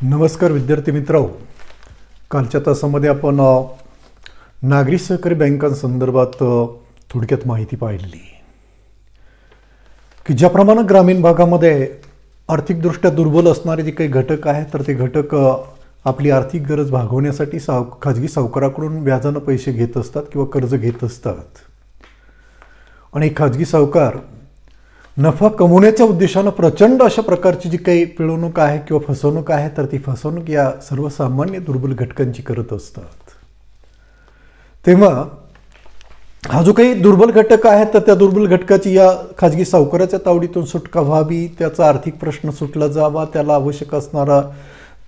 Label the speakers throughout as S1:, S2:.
S1: नमस्कार विद्यार्थी मित्रांनो, कालच्या तासामध्ये आपण नागरी सहकारी बँकांसंदर्भात थोडक्यात माहिती पाहिली की ज्याप्रमाणे ग्रामीण भागामध्ये आर्थिकदृष्ट्या दुर्बल असणारे जे काही घटक आहेत तर ते घटक आपली आर्थिक गरज भागवण्यासाठी खाजगी सावकाराकडून व्याजाने पैसे घेत असतात किंवा कर्ज घेत असतात आणि खाजगी सावकार नफा कमवण्याच्या उद्देशाने प्रचंड अशा प्रकारची जी काही पिळवणूक आहे किंवा फसवणूक आहे तर ती फसवणूक या सर्वसामान्य दुर्बल घटकांची करत असतात। तेव्हा हा जो काही दुर्बल घटक आहे तर त्या दुर्बल घटकाची या खाजगी सावकाराच्या तावडीतून सुटका व्हावी, त्याचा आर्थिक प्रश्न सुटला जावा, त्याला आवश्यक असणारा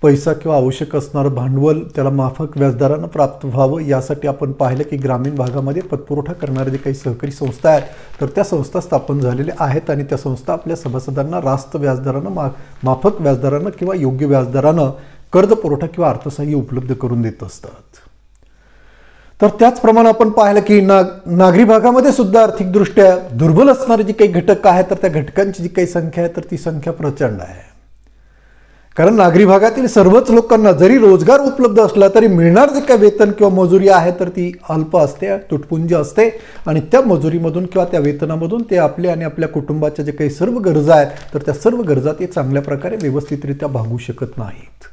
S1: पैसा किंवा आवश्यक असणारं भांडवल त्याला माफक व्याजदरानं प्राप्त व्हावं, यासाठी आपण पाहिलं की ग्रामीण भागामध्ये पतपुरवठा करणारे जे काही सहकारी संस्था आहेत तर त्या संस्था स्थापन झालेल्या आहेत आणि त्या संस्था आपल्या सभासदांना रास्त व्याजदरानं माफक व्याजदरानं किंवा योग्य व्याजदरानं कर्ज पुरवठा किंवा अर्थसहाय्य उपलब्ध करून देत असतात। तर त्याचप्रमाणे आपण पाहिलं की नागरी भागामध्ये सुद्धा आर्थिकदृष्ट्या दुर्बल असणारे जे काही घटक आहेत तर त्या घटकांची जी काही संख्या आहे तर ती संख्या प्रचंड आहे। कारण नागरी भागातील सर्वच लोकांना जरी रोजगार उपलब्ध असला तरी मिळणार जे काही वेतन किंवा मजुरी आहे तर ती अल्प असते, तुटपुंजी असते आणि त्या मजुरीमधून किंवा त्या वेतनामधून ते आपले आणि आपल्या कुटुंबाच्या जे काही सर्व गरजा आहेत तर त्या सर्व गरजा ते चांगल्या प्रकारे व्यवस्थितरित्या भागवू शकत नाहीत।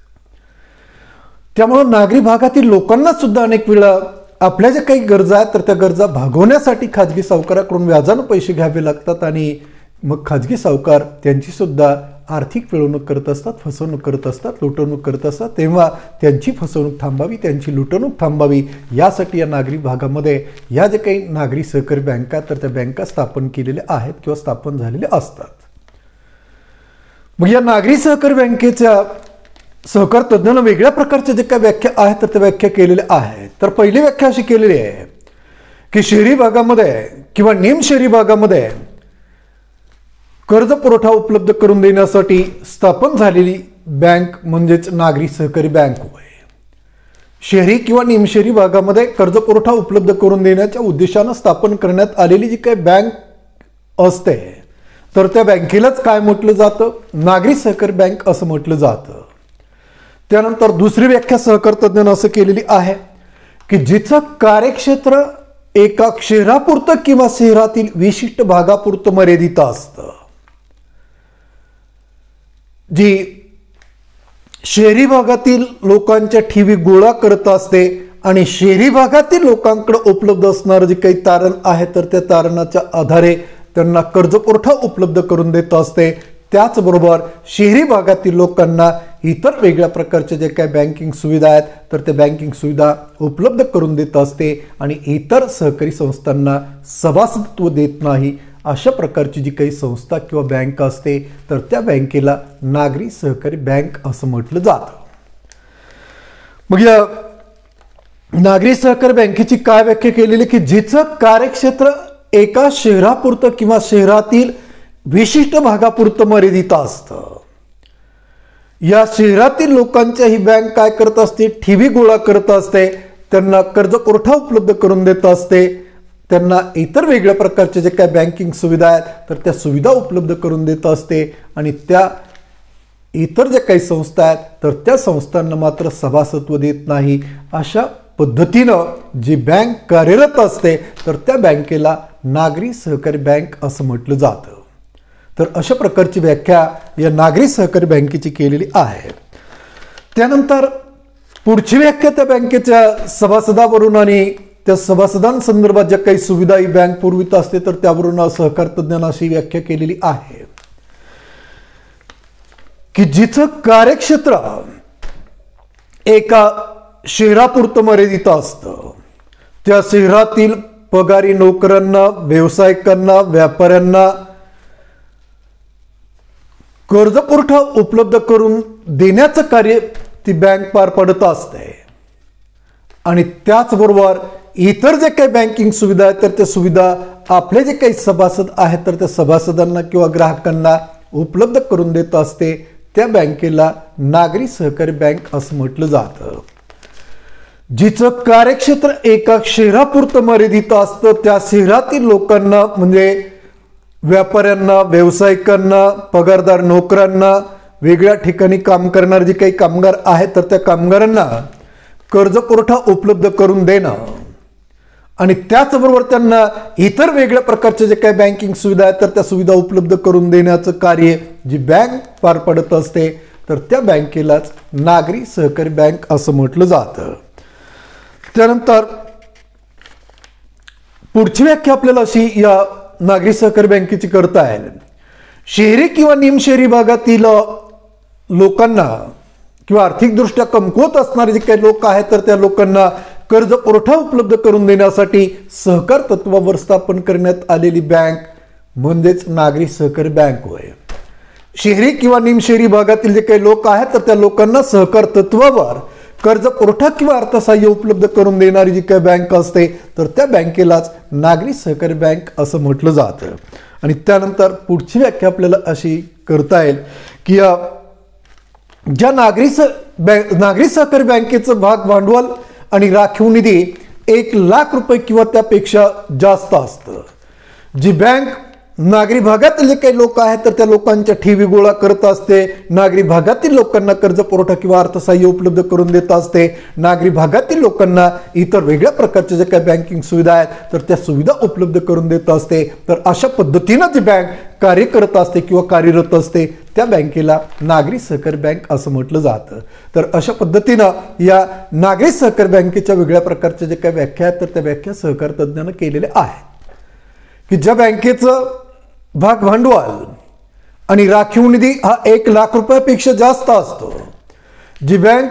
S1: त्यामुळे नागरी भागातील लोकांना सुद्धा अनेक वेळा आपल्या ज्या काही गरजा आहेत तर त्या गरजा भागवण्यासाठी खाजगी सावकाराकडून व्याजाने पैसे घ्यावे लागतात आणि मग खाजगी सावकार त्यांची सुद्धा आर्थिक पिळवणूक करत असतात, फसवणूक करत असतात, लुटवणूक करत असतात। तेव्हा त्यांची फसवणूक थांबावी, त्यांची लुटवणूक थांबावी यासाठी या नागरी भागामध्ये या जे काही नागरी सहकारी बँका तर त्या बँका स्थापन केलेल्या आहेत किंवा स्थापन झालेल्या असतात। मग या नागरी सहकारी बँकेच्या सहकार तज्ञांना वेगळ्या प्रकारच्या जे काही व्याख्या आहेत तर त्या व्याख्या केलेल्या आहेत। तर पहिली व्याख्या अशी केलेली आहे की शहरी भागामध्ये किंवा निम शहरी भागामध्ये कर्ज पुरवठा उपलब्ध करून देण्यासाठी स्थापन झालेली बँक म्हणजेच नागरी सहकारी बँक होय। शहरी किंवा निमशहरी भागामध्ये कर्ज पुरवठा उपलब्ध करून देण्याच्या उद्देशाने स्थापन करण्यात आलेली जी काही बँक असते तर त्या बँकेलाच काय म्हटलं जातं, नागरी सहकारी बँक असं म्हटलं जातं। त्यानंतर दुसरी व्याख्या सहकार तज्ञांनी असं केलेली आहे की जिचं कार्यक्षेत्र एका शहरापुरतं किंवा शहरातील विशिष्ट भागापुरतं मर्यादित असतं, जी शहरी भागातील लोकांच्या ठेवी गोळा करत असते आणि शहरी भागातील लोकांकडे उपलब्ध असणारं जे काही तारण आहे तर त्या तारणाच्या आधारे त्यांना कर्जपुरवठा उपलब्ध करून देत असते। त्याचबरोबर शहरी भागातील लोकांना इतर वेगळ्या प्रकारच्या जे काही बँकिंग सुविधा आहेत तर त्या बँकिंग सुविधा उपलब्ध करून देत असते आणि इतर सहकारी संस्थांना सभासदत्व देत नाही। अशा प्रकारची जी काही संस्था किंवा बँक असते तर त्या बँकेला नागरी सहकारी बँक असं म्हटलं जातं। मग या नागरी सहकारी बँकेची काय व्याख्या केलेली की जिचं कार्यक्षेत्र एका शहरापुरतं किंवा शहरातील विशिष्ट भागापुरतं मर्यादित असतं, या शहरातील लोकांच्या ही बँक काय करत असते, ठेवी गोळा करत असते, त्यांना कर्ज पुरवठा उपलब्ध करून देत असते, त्यांना इतर वेगळ्या प्रकारचे जे काही बँकिंग सुविधा आहेत तर त्या सुविधा उपलब्ध करून देत असते आणि त्या इतर जे काही संस्था आहेत तर त्या संस्थांना मात्र सभासदत्व देत नाही। अशा पद्धतीनं जी बँक कार्यरत असते तर त्या बँकेला नागरी सहकारी बँक असं म्हटलं जातं। तर अशा प्रकारची व्याख्या या नागरी सहकारी बँकेची केलेली आहे। त्यानंतर पुढची व्याख्या त्या बँकेच्या सभासदावरून आणि त्या सभासदांसंदर्भात ज्या काही सुविधा ही बँक पुरवित असते तर त्यावरून सहकार तज्ञांनी अशी व्याख्या केलेली आहे की जिचं कार्यक्षेत्र एका शहरापुरतं मर्यादित असतं, त्या शहरातील पगारी नोकरांना, व्यावसायिकांना, व्यापाऱ्यांना कर्ज पुरवठा उपलब्ध करून देण्याचं कार्य ती बँक पार पडत असते आणि त्याचबरोबर इतर जे काही बँकिंग सुविधा आहेत तर त्या सुविधा आपले जे काही सभासद आहेत तर त्या सभासदांना किंवा ग्राहकांना उपलब्ध करून देत असते। त्या बँकेला नागरी सहकारी बँक असं म्हटलं जातं। जिचं कार्यक्षेत्र एका शहरापुरतं मर्यादित असतं, त्या शहरातील लोकांना म्हणजे व्यापाऱ्यांना, व्यावसायिकांना, पगारदार नोकरांना, वेगळ्या ठिकाणी काम करणारे जे काही कामगार आहेत तर त्या कामगारांना कर्ज पुरवठा उपलब्ध करून देणं आणि त्याचबरोबर त्यांना इतर वेगळ्या प्रकारचे जे काही बँकिंग सुविधा आहेत तर त्या सुविधा उपलब्ध करून देण्याचं कार्य जी बँक पार पडत असते तर त्या बँकेलाच नागरी सहकारी बँक असं म्हटलं जातं. त्यानंतर पुढची व्याख्या आपल्याला अशी या नागरी सहकारी बँकेची करता येईल. शहरी किंवा निमशहरी भागातील लोकांना किंवा आर्थिकदृष्ट्या कमकुवत असणारे जे काही लोक आहेत तर त्या लोकांना कर्ज पुरवठा उपलब्ध करून देण्यासाठी सहकार तत्वावर स्थापन करण्यात आलेली बँक म्हणजेच नागरी सहकारी बँक होय. शहरी किंवा निमशहरी भागातील जे काही लोक आहेत तर त्या लोकांना सहकार तत्वावर कर्ज पुरवठा किंवा अर्थसहाय्य उपलब्ध करून देणारी जी काही बँक असते तर त्या बँकेलाच नागरी सहकारी बँक असं म्हटलं जातं. आणि त्यानंतर पुढची व्याख्या आपल्याला अशी करता येईल की ज्या नागरी सहकारी बँकेचं भाग भांडवल आणि राखीव निधी 1,00,000 रुपये किंवा त्यापेक्षा जास्त असतं. जी बँक नागरी भागातील जे काही लोक आहेत तर त्या लोकांच्या ठेवी गोळा करत असते, नागरी भागातील लोकांना कर्ज पुरवठा किंवा अर्थसहाय्य उपलब्ध करून देत असते, नागरी भागातील लोकांना इतर वेगळ्या प्रकारच्या जे काही बँकिंग सुविधा आहेत तर त्या सुविधा उपलब्ध करून देत असते. तर अशा पद्धतीनं जी बँक कार्य करत असते किंवा कार्यरत असते त्या बँकेला नागरी सहकारी बँक असं म्हटलं जातं. तर अशा पद्धतीनं या नागरी सहकारी बँकेच्या वेगळ्या प्रकारच्या जे काही व्याख्या आहेत तर त्या व्याख्या सहकार तज्ज्ञांना केलेल्या आहेत की ज्या बँकेचं भाग भांडवल आणि राखीव निधी हा 1,00,000 रुपयापेक्षा जास्त असतो, जी बँक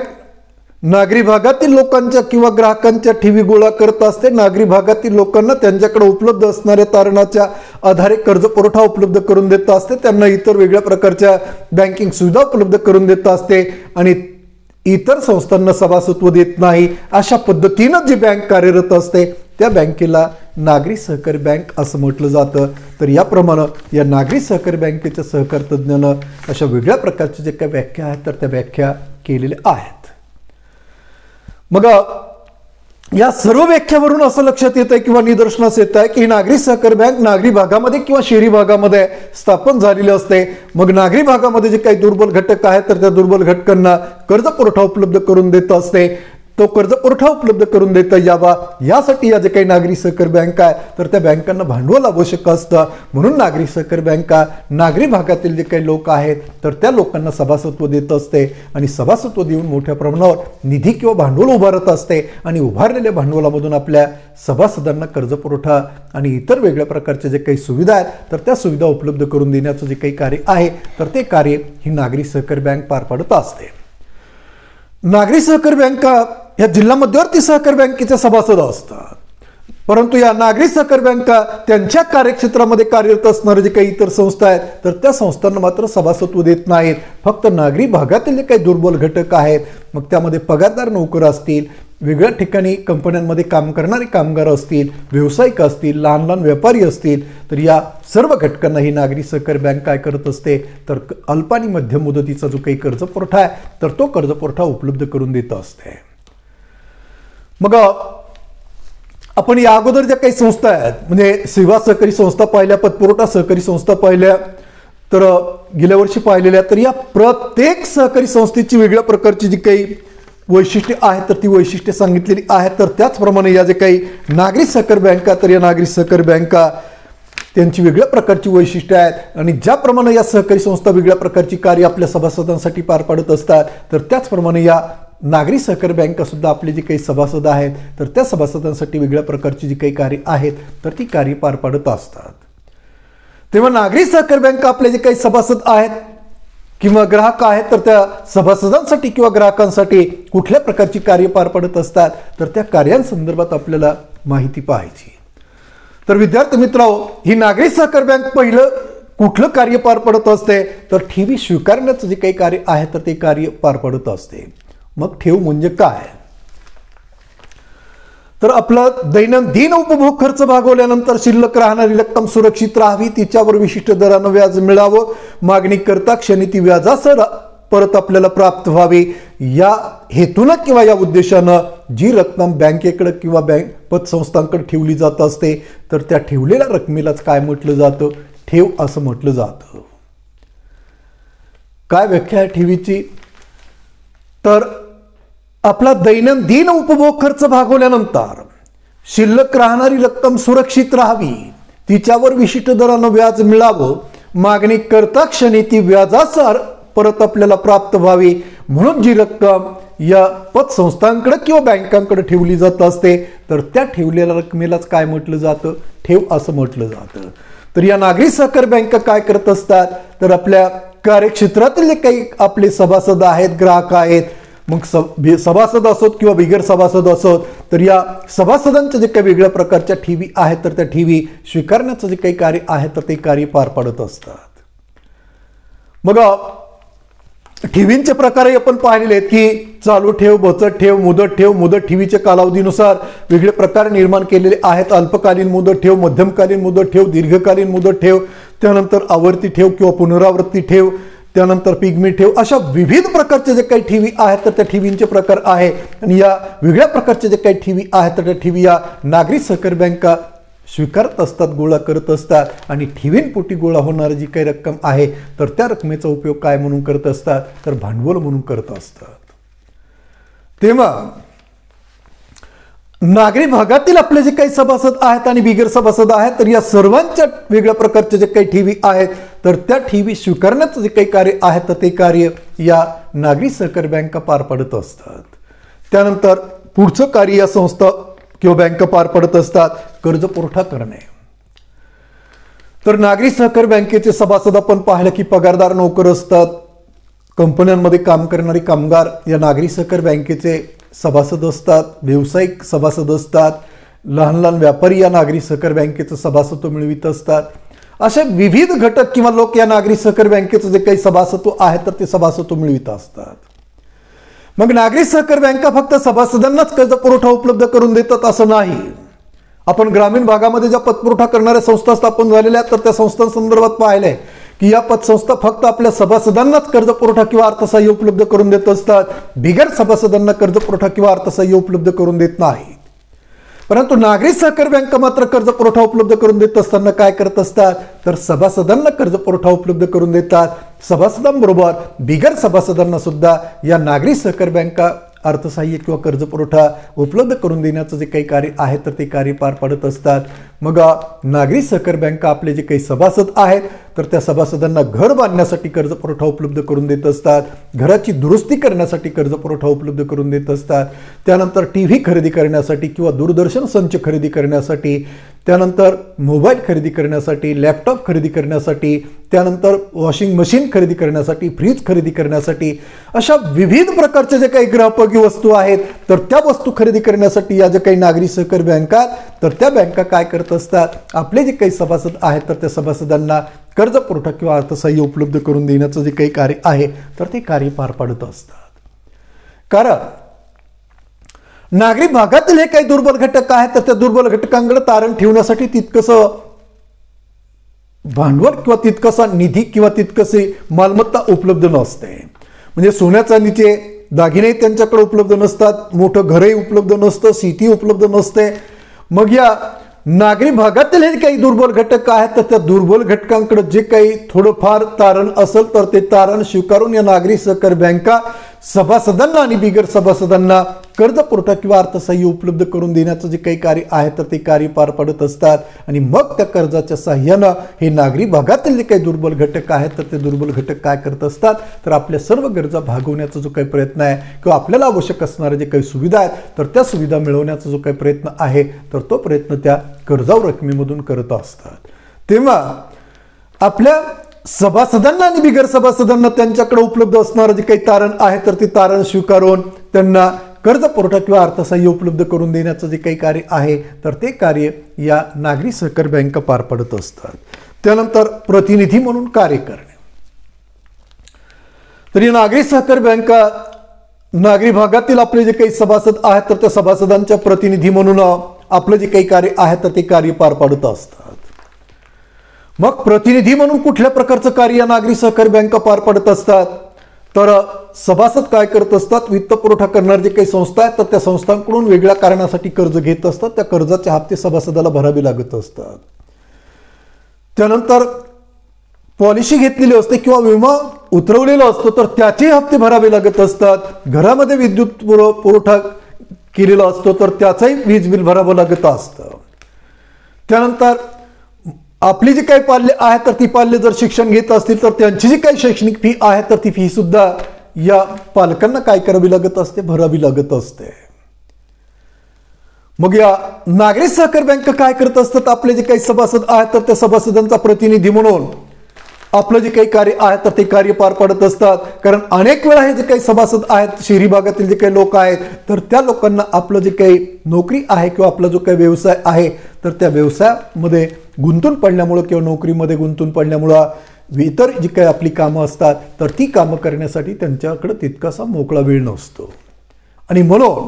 S1: नागरी भागातील लोकांच्या किंवा ग्राहकांच्या ठेवी गोळा करत असते, नागरी भागातील लोकांना त्यांच्याकडे उपलब्ध असणाऱ्या तारणाच्या आधारे कर्ज पुरवठा उपलब्ध करून देत असते, त्यांना इतर वेगळ्या प्रकारच्या बँकिंग सुविधा उपलब्ध करून देत असते आणि इतर संस्थांना सभासत्व देत नाही, अशा पद्धतीनं जी बँक कार्यरत असते त्या बँकेला नागरी सहकारी बँक असं म्हटलं जातं. तर याप्रमाणे या नागरी सहकारी बँकेच्या सहकार तज्ज्ञानं अशा वेगळ्या प्रकारच्या जे काही व्याख्या आहेत तर त्या व्याख्या केलेल्या आहेत. मग या सर्व व्याख्यावरून असं लक्षात येत आहे किंवा निदर्शनास येत आहे की ही नागरी सहकारी बँक नागरी भागामध्ये किंवा शहरी भागामध्ये स्थापन झालेली असते. मग नागरी भागामध्ये जे काही दुर्बल घटक आहेत तर त्या दुर्बल घटकांना कर्ज पुरवठा उपलब्ध करून देत असते. तो कर्ज पुरवठा उपलब्ध करून देता यावा यासाठी या जे काही नागरी सहकारी बँक आहे तर त्या बँकांना भांडवल आवश्यक असतं. म्हणून नागरी सहकारी बँका नागरी भागातील जे काही लोक आहेत तर त्या लोकांना सभासत्व देत असते आणि सभासत्व देऊन मोठ्या प्रमाणावर निधी किंवा भांडवल उभारत असते आणि उभारलेल्या भांडवलामधून आपल्या सभासदांना कर्ज पुरवठा आणि इतर वेगळ्या प्रकारचे जे काही सुविधा आहेत तर त्या सुविधा उपलब्ध करून देण्याचं जे काही कार्य आहे तर ते कार्य ही नागरी सहकारी बँक पार पाडत असते. नागरी सहकारी बँका या जिल्हा मध्यवर्ती सहकारी बँकेच्या सभासद असतात, परंतु या नागरी सहकारी बँका त्यांच्या कार्यक्षेत्रामध्ये कार्यरत असणारे जे काही इतर संस्था आहेत तर त्या संस्थांना मात्र सभासत्व देत नाहीत. फक्त नागरी भागातील जे काही दुर्बल घटक आहेत मग त्यामध्ये पगारदार नोकर असतील, वेगळ्या ठिकाणी कंपन्यांमध्ये काम करणारे कामगार असतील, व्यावसायिक असतील, लहान लहान व्यापारी असतील तर या सर्व घटकांना ही नागरी सहकारी बँक काय करत असते तर अल्प आणि मध्यम मुदतीचा जो काही कर्ज पुरवठा आहे तर तो कर्ज पुरवठा उपलब्ध करून देत असते. मग आपण या अगोदर ज्या काही संस्था आहेत म्हणजे सेवा सहकारी संस्था पाहिल्या, पतपुरवठा सहकारी संस्था पाहिल्या तर गेल्या वर्षी पाहिलेल्या, तर या प्रत्येक सहकारी संस्थेची वेगळ्या प्रकारची जी काही वैशिष्ट्ये आहेत तर ती वैशिष्ट्ये सांगितलेली आहेत. तर त्याचप्रमाणे या जे काही नागरी सहकारी बँका तर या नागरी सहकारी बँका त्यांची वेगळ्या प्रकारची वैशिष्ट्ये आहेत आणि ज्याप्रमाणे या सहकारी संस्था वेगळ्या प्रकारची कार्य आपल्या सभासदांसाठी पार पाडत असतात तर त्याचप्रमाणे या नागरी सहकारी बँका सुद्धा आपले जे काही सभासद आहेत तर त्या सभासदांसाठी वेगळ्या प्रकारची जी काही कार्य आहेत तर ती कार्य पार पाडत असतात. तेव्हा नागरी सहकारी बँका आपले जे काही सभासद आहेत किंवा ग्राहक आहेत तर त्या सभासदांसाठी किंवा ग्राहकांसाठी कुठल्या प्रकारची कार्य पार पाडत असतात तर त्या कार्यांसंदर्भात आपल्याला माहिती पाहायची. तर विद्यार्थी मित्रांनो, ही नागरी सहकारी बँक पहिलं कुठलं कार्य पार पडत असते तर ठेवी स्वीकारण्याचं जे काही कार्य आहे तर ते कार्य पार पडत असते. मग ठेव म्हणजे काय तर आपला दैनंदिन उपभोग खर्च भागवल्यानंतर शिल्लक राहणारी रक्कम सुरक्षित राहावी, तिच्यावर विशिष्ट दरानं व्याज मिळावं, मागणी करता क्षणी ती व्याजासह परत आपल्याला प्राप्त व्हावी या हेतूनं किंवा या उद्देशानं जी रक्कम बँकेकडे किंवा बँक पतसंस्थांकडे ठेवली जात असते तर त्या ठेवलेल्या रकमेलाच काय म्हटलं जातं ठेव असं म्हटलं जातं. काय व्याख्या आहे ठेवीची? तर आपला दैनंदिन उपभोग खर्च भागवल्यानंतर शिल्लक राहणारी रक्कम सुरक्षित राहावी, तिच्यावर विशिष्ट दरानं व्याज मिळावं, मागणी करता क्षणी ती व्याजासर परत आपल्याला प्राप्त व्हावी म्हणून जी रक्कम या पतसंस्थांकडे किंवा बँकांकडे ठेवली जात असते तर त्या ठेवलेल्या रकमेलाच काय म्हटलं जातं? ठेव असं म्हटलं जातं. तर या नागरी सहकारी बँका काय करत असतात? तर आपल्या कार्यक्षेत्रातील जे काही आपले सभासद आहेत, ग्राहक आहेत, मग सभासद असोत किंवा बिगर सभासद असोत, तर या सभासदांच्या जे काही वेगळ्या प्रकारच्या ठेवी आहेत तर त्या ठेवी स्वीकारण्याचं जे काही कार्य आहे तर ते कार्य पार पाडत असतात. मग ठेवींचे प्रकारही आपण पाहिलेले आहेत की चालू ठेव, बचत ठेव, मुदत ठेव. मुदत ठेवीच्या कालावधीनुसार वेगळे प्रकार निर्माण केलेले आहेत. अल्पकालीन मुदत ठेव, मध्यमकालीन मुदत ठेव, दीर्घकालीन मुदत ठेव, त्यानंतर आवर्ती ठेव किंवा पुनरावृत्ती ठेव, त्यानंतर पिगमी ठेव. अशा विविध प्रकारचे जे काही ठेवी आहेत तर त्या ठेवींचे प्रकार आहे. आणि या वेगळ्या प्रकारचे जे काही ठेवी आहेत तर त्या ठेवी या नागरी सहकारी बँका स्वीकारत असतात, गोळा करत असतात. आणि ठेवींपोटी गोळा होणारी जी काही रक्कम आहे तर त्या रकमेचा उपयोग काय म्हणून करत असतात? तर भांडवल म्हणून करत असतात. तेव्हा नागरी भागातील आपले जे काही सभासद आहेत आणि बिगर सभासद आहेत तर या सर्वांच्या वेगळ्या प्रकारचे जे काही ठेवी आहेत तर त्या ठेवी स्वीकारण्याचं जे काही कार्य आहे तर ते कार्य या नागरी सहकारी बँका पार पाडत असतात. त्यानंतर पुढचं कार्य या संस्था किंवा बँका पार पडत असतात, कर्ज पुरवठा करणे. तर नागरी सहकारी बँकेचे सभासद आपण पाहिलं की पगारदार नोकर असतात, कंपन्यांमध्ये काम करणारे कामगार या नागरी सहकारी बँकेचे सभासद असतात, व्यावसायिक सभासद असतात, लहान लहान व्यापारी या नागरी सहकारी बँकेचं सभासत्व मिळवित असतात. असे विविध घटक किंवा लोक या नागरी सहकारी बँकेचं जे काही सभासत्व आहे तर ते सभासत्व मिळवित असतात. मग नागरी सहकारी बँका फक्त सभासदांनाच कर्ज पुरवठा उपलब्ध करून देतात असं नाही. आपण ग्रामीण भागामध्ये ज्या पतपुरवठा करणाऱ्या संस्था स्थापन झालेल्या आहेत तर त्या संस्थांसंदर्भात पाहिलंय की या पतसंस्था फक्त आपल्या सभासदांनाच कर्ज पुरवठा किंवा अर्थसहाय्य उपलब्ध करून देत असतात, बिगर सभासदांना कर्ज पुरवठा किंवा अर्थसहाय्य उपलब्ध करून देत नाही. परंतु नागरी सहकारी बँका मात्र कर्ज पुरवठा उपलब्ध करून देत असताना काय करत असतात? तर सभासदांना कर्ज पुरवठा उपलब्ध करून देतात. सभासदांबरोबर बिगर सभासदांना सुद्धा या नागरी सहकारी बँका अर्थसहाय्य किंवा कर्ज पुरवठा उपलब्ध करून देण्याचं जे काही कार्य आहे तर ते कार्य पार पाडत असतात. मग नागरी सहकारी बँका आपले जे काही सभासद आहेत तर त्या सभासदांना घर बांधण्यासाठी कर्ज पुरवठा उपलब्ध करून देत असतात, घराची दुरुस्ती करण्यासाठी कर्ज पुरवठा उपलब्ध करून देत असतात, त्यानंतर टीव्ही खरेदी करण्यासाठी किंवा दूरदर्शन संच खरेदी करण्यासाठी, त्यानंतर मोबाईल खरेदी करण्यासाठी, लॅपटॉप खरेदी करण्यासाठी, त्यानंतर वॉशिंग मशीन खरेदी करण्यासाठी, फ्रीज खरेदी करण्यासाठी, अशा विविध प्रकारच्या जे काही गृहोपयोगी वस्तू आहेत तर त्या वस्तू खरेदी करण्यासाठी या ज्या काही नागरी सहकारी बँका तर त्या बँका काय करत असतात? आपले जे काही सभासद आहेत तर त्या सभासदांना कर्ज पुरवठा किंवा अर्थसहाय्य उपलब्ध करून देण्याचं जे काही कार्य आहे तर ते कार्य पार पाडत असतात. कारण नागरी भागातील हे काही दुर्बल घटक आहेत तर त्या दुर्बल घटकांकडे तारण ठेवण्यासाठी तितकंसं भांडवल किंवा तितकसा निधी किंवा तितकसे मालमत्ता उपलब्ध नसते. म्हणजे सोन्या चांदीचे दागिने त्यांच्याकडे उपलब्ध नसतात, मोठं घरही उपलब्ध नसतं, शेती उपलब्ध नसते. मग या नागरी भागातील हे काही दुर्बल घटक आहेत तर त्या दुर्बल घटकांकडे जे काही थोडंफार तारण असेल तर ते तारण स्वीकारून या नागरी सहकारी बँका सभासदांना आणि बिगर सभासदांना कर्ज पुरवठा किंवा अर्थसहाय्य उपलब्ध करून देण्याचं जे काही कार्य आहे तर ते कार्य पार पाडत असतात. आणि मग त्या कर्जाच्या सहाय्यानं हे नागरी भागातील जे काही दुर्बल घटक आहेत तर ते दुर्बल घटक काय करत असतात? तर आपल्या सर्व गरजा भागवण्याचा जो काही प्रयत्न आहे किंवा आपल्याला आवश्यक असणाऱ्या जे काही सुविधा आहेत तर त्या सुविधा मिळवण्याचा जो काही प्रयत्न आहे तर तो प्रयत्न त्या कर्जाऊ रकमेमधून करत असतात. तेव्हा आपल्या सभासदांना आणि बिगर सभासदांना त्यांच्याकडे उपलब्ध असणारं जे काही तारण आहे तर ते तारण स्वीकारून त्यांना कर्ज पुरवठा किंवा अर्थसहाय्य उपलब्ध करून देण्याचं जे काही कार्य आहे तर ते कार्य या नागरी सहकारी बँका पार पाडत असतात. त्यानंतर प्रतिनिधी म्हणून कार्य करणे. तर या नागरी सहकारी बँका नागरी भागातील आपले जे काही सभासद आहेत तर त्या सभासदांच्या प्रतिनिधी म्हणून आपलं जे काही कार्य आहे तर ते कार्य पार पाडत असतात. मग प्रतिनिधी म्हणून कुठल्या प्रकारचं कार्य या नागरी सहकारी बँका पार पाडत असतात? तर सभासद काय करत असतात? वित्त पुरवठा करणारे जे काही संस्था आहेत तर त्या संस्थांकडून वेगळ्या कारणासाठी कर्ज घेत असतात, त्या कर्जाचे हप्ते सभासदाला भरावे लागत असतात. त्यानंतर पॉलिसी घेतलेली असते किंवा विमा उतरवलेला असतो तर त्याचे हप्ते भरावे लागत असतात. घरामध्ये विद्युत पुरवठा केलेला असतो तर त्याचाही वीज बिल भरावं लागत असतं. त्यानंतर आपली जी काही पाल्य आहे तर ती पाल्य जर शिक्षण घेत असतील तर त्यांची जी काही शैक्षणिक फी आहे तर ती फी सुद्धा या पालकांना काय करावी लागत असते, भरावी लागत असते. मग या नागरी सहकारी बँक काय करत असतात, आपले जे काही सभासद आहेत तर त्या सभासदांचा प्रतिनिधी म्हणून आपलं जे काही कार्य आहे तर ते कार्य पार पाडत असतात. कारण अनेक वेळा हे जे काही सभासद आहेत शहरी भागातील जे काही लोक आहेत तर त्या लोकांना आपलं जे काही नोकरी आहे किंवा आपला जो काही व्यवसाय आहे तर त्या व्यवसायामध्ये गुंतून पडल्यामुळं किंवा नोकरीमध्ये गुंतून पडल्यामुळं इतर जी काही आपली कामं असतात तर ती कामं करण्यासाठी त्यांच्याकडे तितकासा मोकळा वेळ नसतो. आणि म्हणून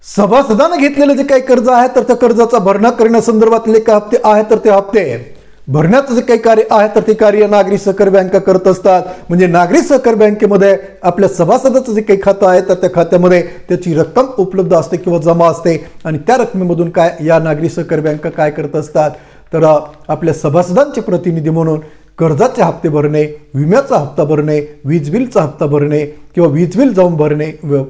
S1: सभासदांना घेतलेलं जे काही कर्ज आहे तर त्या कर्जाचा भरणा करण्यासंदर्भातले काही हप्ते आहेत तर ते हप्ते भरण्याचं जे काही कार्य आहे तर ते कार्य नागरी सहकारी बँका करत असतात. म्हणजे नागरी सहकारी बँकेमध्ये आपल्या सभासदाचं जे काही खातं आहे तर त्या खात्यामध्ये त्याची रक्कम उपलब्ध असते किंवा जमा असते आणि त्या रकमेमधून काय या नागरी सहकारी बँका काय करत असतात तर आपल्या सभासदांचे प्रतिनिधी म्हणून कर्जाचे हप्ते भरणे, विम्याचा हप्ता भरणे, वीज बिलचा हप्ता भरणे किंवा वीज बिल जाऊन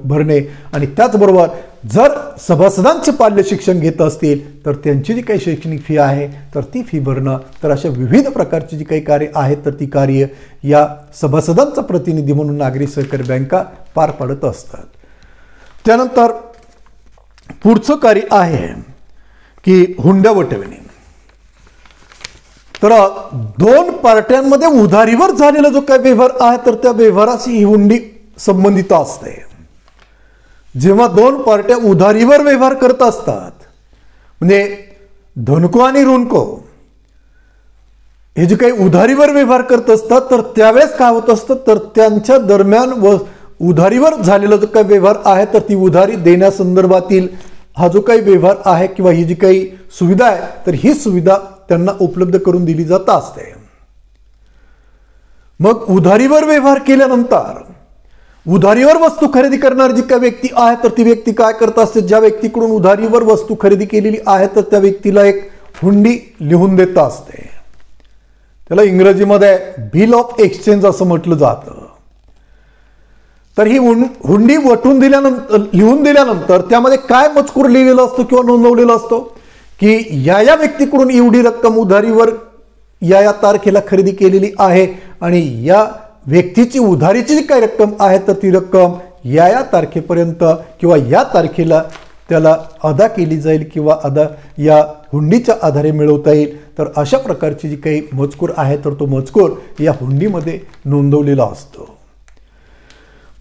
S1: भरणे आणि त्याचबरोबर जर सभासदांचे पाल्य शिक्षण घेत असतील तर त्यांची जी काही शैक्षणिक फी आहे तर ती फी भरणं. तर अशा विविध प्रकारची जी काही कार्य आहेत तर ती कार्य या सभासदांचा प्रतिनिधी म्हणून नागरी सहकारी बँका पार पाडत असतात. त्यानंतर पुढचं कार्य आहे की हुंडा वटविणे. तर दोन पार्ट्यांमध्ये उधारीवर झालेला जो काही व्यवहार आहे तर त्या व्यवहाराशी ही हुंडी संबंधित असते. जेव्हा दोन पार्ट्या उधारीवर व्यवहार करत असतात म्हणजे धनको आणि ऋणको हे जे काही उधारीवर व्यवहार करत असतात तर त्यावेळेस काय होत असतं तर त्यांच्या दरम्यान व उधारीवर झालेला जो काही व्यवहार आहे तर ती उधारी देण्यासंदर्भातील हा जो काही व्यवहार आहे किंवा ही जी काही सुविधा आहे तर ही सुविधा त्यांना उपलब्ध करून दिली जात असते. मग उधारीवर व्यवहार केल्यानंतर उधारीवर वस्तू खरेदी करणारी जी काही व्यक्ती आहे तर ती व्यक्ती काय करत असते, ज्या व्यक्तीकडून उधारीवर वस्तू खरेदी केलेली आहे तर त्या व्यक्तीला एक हुंडी लिहून देत असते. त्याला इंग्रजीमध्ये बिल ऑफ एक्सचेंज असं म्हटलं जातं. तर ही हुंडी वटून दिल्यानंतर लिहून दिल्यानंतर त्यामध्ये काय मजकूर लिहिलेला असतो किंवा नोंदवलेला असतो की या व्यक्तीकडून एवढी रक्कम उधारीवर या तारखेला खरेदी केलेली आहे आणि या व्यक्तीची उधारीची जी काही रक्कम आहे तर ती रक्कम या तारखेपर्यंत किंवा या तारखेला त्याला अदा केली जाईल किंवा अदा या हुंडीच्या आधारे मिळवता येईल. तर अशा प्रकारची जी काही मजकूर आहे तर तो मजकूर या हुंडीमध्ये नोंदवलेला असतो.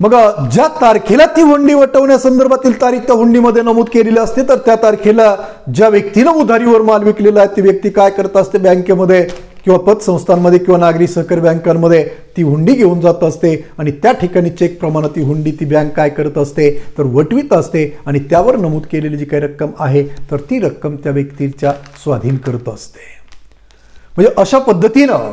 S1: मग ज्या तारखेला ती हुंडी वटवण्यासंदर्भातील तारीख त्या हुंडीमध्ये नमूद केलेली असते तर त्या तारखेला ज्या व्यक्तीनं उधारीवर माल विकलेला आहे ती व्यक्ती काय करत असते, बँकेमध्ये किंवा पतसंस्थांमध्ये किंवा नागरी सहकारी बँकांमध्ये ती हुंडी घेऊन जात असते आणि त्या ठिकाणी चेक प्रमाणे ती हुंडी ती बँक काय करत असते तर वटवीत असते आणि त्यावर नमूद केलेली जी काही रक्कम आहे तर ती रक्कम त्या व्यक्तीच्या स्वाधीन करत असते. म्हणजे अशा पद्धतीनं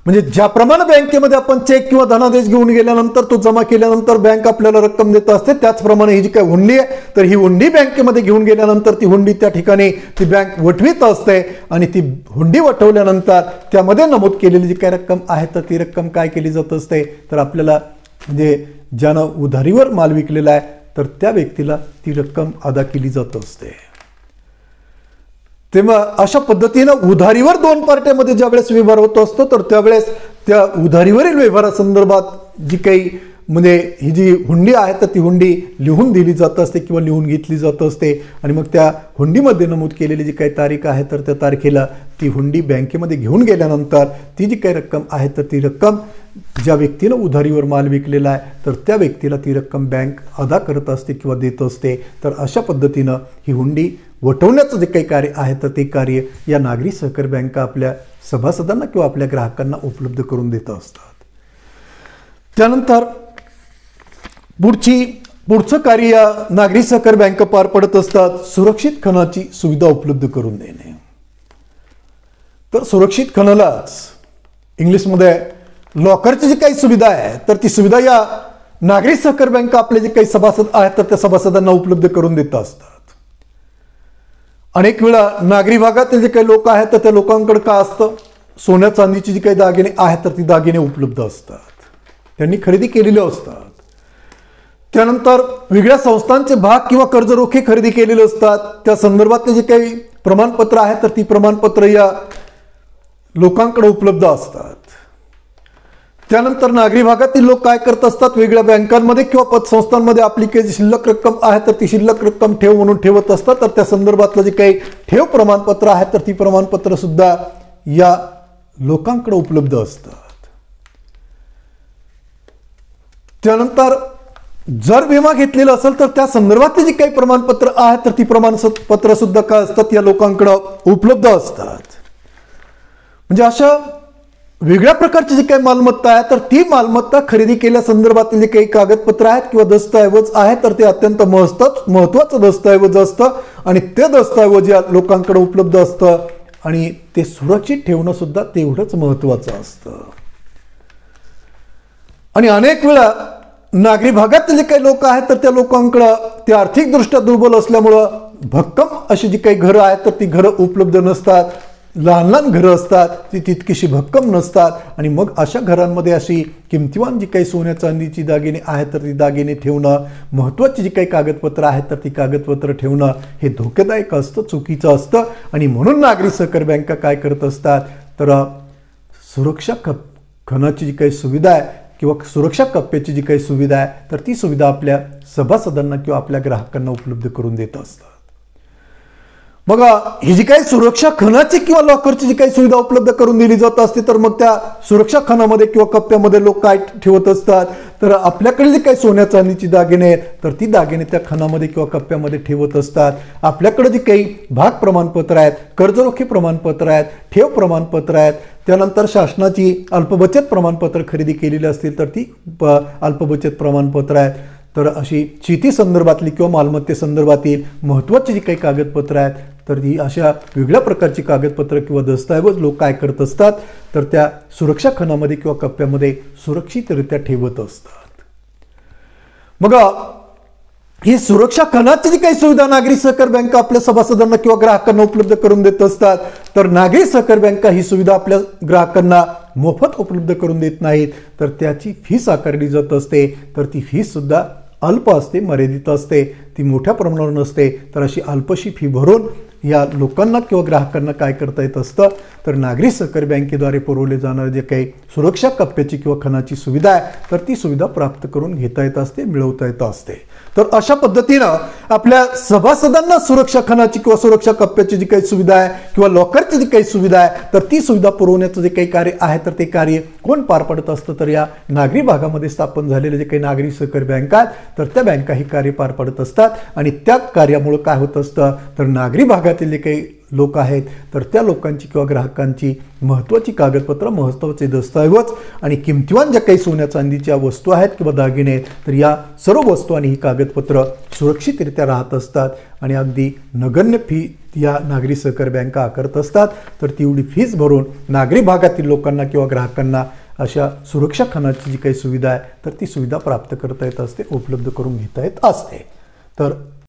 S1: म्हणजे ज्याप्रमाणे बँकेमध्ये आपण चेक किंवा धनादेश घेऊन गेल्यानंतर तो जमा केल्यानंतर बँक आपल्याला रक्कम देत असते त्याचप्रमाणे ही जी काही हुंडी आहे तर ही हुंडी बँकेमध्ये घेऊन गेल्यानंतर ती हुंडी त्या ठिकाणी ती बँक वटवीत असते आणि ती हुंडी वटवल्यानंतर त्यामध्ये नमूद केलेली जी काही रक्कम आहे तर ती रक्कम काय केली जात असते तर आपल्याला म्हणजे ज्यानं उधारीवर माल विकलेला आहे तर त्या व्यक्तीला ती रक्कम अदा केली जात असते. तेव्हा अशा पद्धतीनं उधारीवर दोन पार्ट्यामध्ये ज्यावेळेस व्यवहार होत असतो तर त्यावेळेस त्या उधारीवरील व्यवहारासंदर्भात जी काही म्हणजे ही जी हुंडी आहे तर ती हुंडी लिहून दिली जात असते किंवा लिहून घेतली जात असते आणि मग त्या हुंडीमध्ये नमूद केलेली जी काही तारीख आहे तर त्या तारखेला ती हुंडी बँकेमध्ये घेऊन गेल्यानंतर ती जी काही रक्कम आहे तर ती रक्कम ज्या व्यक्तीनं उधारीवर माल विकलेला आहे तर त्या व्यक्तीला ती रक्कम बँक अदा करत असते किंवा देत असते. तर अशा पद्धतीनं ही हुंडी वटवण्याचं जे काही कार्य आहे तर ते कार्य या नागरी सहकारी बँका आपल्या सभासदांना किंवा आपल्या ग्राहकांना उपलब्ध करून देत असतात. त्यानंतर पुढचं कार्य या नागरी सहकारी बँका पार पडत असतात सुरक्षित खणाची सुविधा उपलब्ध करून देणे. तर सुरक्षित खणालाच इंग्लिशमध्ये लॉकरची जी काही सुविधा आहे तर ती सुविधा या नागरी सहकारी बँका आपले जे काही सभासद आहेत तर त्या सभासदांना उपलब्ध करून देत असतात. अनेक वेळा नागरी भागातील जे काही लोक आहेत तर त्या लोकांकडे काय असतं सोन्या चांदीची जी काही दागिने आहेत तर ती दागिने उपलब्ध असतात, त्यांनी खरेदी केलेले असतात. त्यानंतर वेगळ्या संस्थांचे भाग किंवा कर्ज रोखे खरेदी केलेले असतात, त्या संदर्भातले जे काही प्रमाणपत्र आहेत तर ती प्रमाणपत्र या लोकांकडे उपलब्ध असतात. त्यानंतर नागरी भागातील लोक काय करत असतात, वेगळ्या बँकांमध्ये किंवा पतसंस्थांमध्ये आपली काही शिल्लक रक्कम आहे तर ती शिल्लक रक्कम ठेव म्हणून ठेवत असतात. तर त्या संदर्भातलं जे काही ठेव प्रमाणपत्र आहे तर ती प्रमाणपत्र सुद्धा या लोकांकडे उपलब्ध असतात. त्यानंतर जर विमा घेतलेला असेल तर त्या संदर्भातले जे काही प्रमाणपत्र आहेत तर ती प्रमाणपत्र सुद्धा काय असतात, या लोकांकडे उपलब्ध असतात. म्हणजे अशा वेगळ्या प्रकारची जी काही मालमत्ता आहे तर ती मालमत्ता खरेदी केल्या संदर्भातले जे काही कागदपत्र आहेत किंवा दस्तऐवज आहेत तर ते अत्यंत महत्वाचं दस्तऐवज असतं आणि ते दस्तऐवज या लोकांकडे उपलब्ध असतं आणि ते सुरक्षित ठेवणं सुद्धा तेवढंच महत्वाचं असतं. आणि अनेक वेळा नागरी भागातले जे काही लोक आहेत तर त्या लोकांकडे ते आर्थिकदृष्ट्या दुर्बल असल्यामुळं भक्कम अशी जी काही घरं आहेत तर ती घरं उपलब्ध नसतात, लहान लहान घरं असतात, ती तितकीशी भक्कम नसतात आणि मग अशा घरांमध्ये अशी किमतीवान जी काही सोन्या चांदीची दागिने आहेत तर ती दागिने ठेवणं, महत्त्वाची जी काही कागदपत्र आहेत तर ती कागदपत्र ठेवणं हे धोकेदायक असतं, चुकीचं असतं. आणि म्हणून नागरी सहकारी बँका काय करत असतात तर सुरक्षा खणाची जी काही सुविधा आहे किंवा सुरक्षा कप्प्याची जी काही सुविधा आहे तर ती सुविधा आपल्या सभासदांना किंवा आपल्या ग्राहकांना उपलब्ध करून देत असतात. बघा, ही जी काही सुरक्षा खणाची किंवा लॉकरची जी काही सुविधा उपलब्ध करून दिली जात असते तर मग त्या सुरक्षा खणामध्ये किंवा कप्प्यामध्ये लोक काय ठेवत असतात तर आपल्याकडे जे काही सोन्या चांदीची दागिने आहेत तर ती दागिने त्या खणामध्ये किंवा कप्प्यामध्ये ठेवत असतात. आपल्याकडे जे काही भाग प्रमाणपत्र आहेत, कर्जरोखे प्रमाणपत्र आहेत, ठेव प्रमाणपत्र आहेत, त्यानंतर शासनाची अल्पबचत प्रमाणपत्र खरेदी केलेली असतील तर ती अल्पबचत प्रमाणपत्र आहेत. तर अशी शेती संदर्भातली किंवा मालमत्ते संदर्भातील महत्त्वाची जी काही कागदपत्र आहेत तर ती अशा वेगळ्या प्रकारची कागदपत्र किंवा दस्तऐवज लोक काय करत असतात तर त्या सुरक्षा खणामध्ये किंवा कप्प्यामध्ये सुरक्षितरित्या ठेवत असतात. मग ही सुरक्षा खणाची जी काही सुविधा नागरी सहकारी बँका आपल्या सभासदांना किंवा ग्राहकांना उपलब्ध करून देत असतात तर नागरी सहकारी बँका ही सुविधा आपल्या ग्राहकांना मोफत उपलब्ध करून देत नाहीत, तर त्याची फीस आकारली जात असते. तर ती फीस सुद्धा अल्प असते, मर्यादित असते, ती मोठ्या प्रमाणावर नसते. तर अशी अल्पशी फी भरून या लोकांना किंवा ग्राहकांना काय करता येत असतं तर नागरी सहकारी बँकेद्वारे पुरवले जाणारे जे काही सुरक्षा कप्प्याची किंवा खणाची सुविधा आहे तर ती सुविधा प्राप्त करून घेता येत असते, मिळवता येत असते. तर अशा पद्धतीनं आपल्या सभासदांना सुरक्षा खणाची किंवा सुरक्षा कप्प्याची जी काही सुविधा आहे किंवा लॉकरची जी काही सुविधा आहे तर ती सुविधा पुरवण्याचं जे काही कार्य आहे तर ते कार्य कोण पार पडत असतं तर या नागरी भागामध्ये स्थापन झालेले जे काही नागरी सहकारी बँका आहेत तर त्या बँका ही कार्य पार पडत असतात. आणि त्या कार्यामुळे काय होत असतं तर नागरी भागातील जे काही लोक आहेत तर त्या लोकांची किंवा ग्राहकांची महत्त्वाची कागदपत्र, महत्त्वाचे दस्तऐवज आणि किमतीवान ज्या काही सोन्या चांदीच्या वस्तू आहेत किंवा दागिने आहेत तर या सर्व वस्तू आणि ही कागदपत्र सुरक्षितरित्या राहत असतात आणि अगदी नगण्य फी या नागरी सहकारी बँका आकारत असतात. तर तेवढी फीस भरून नागरी भागातील लोकांना किंवा ग्राहकांना अशा सुरक्षा खणाची जी काही सुविधा आहे तर ती सुविधा प्राप्त करता येत असते, उपलब्ध करून घेता येत असते. तर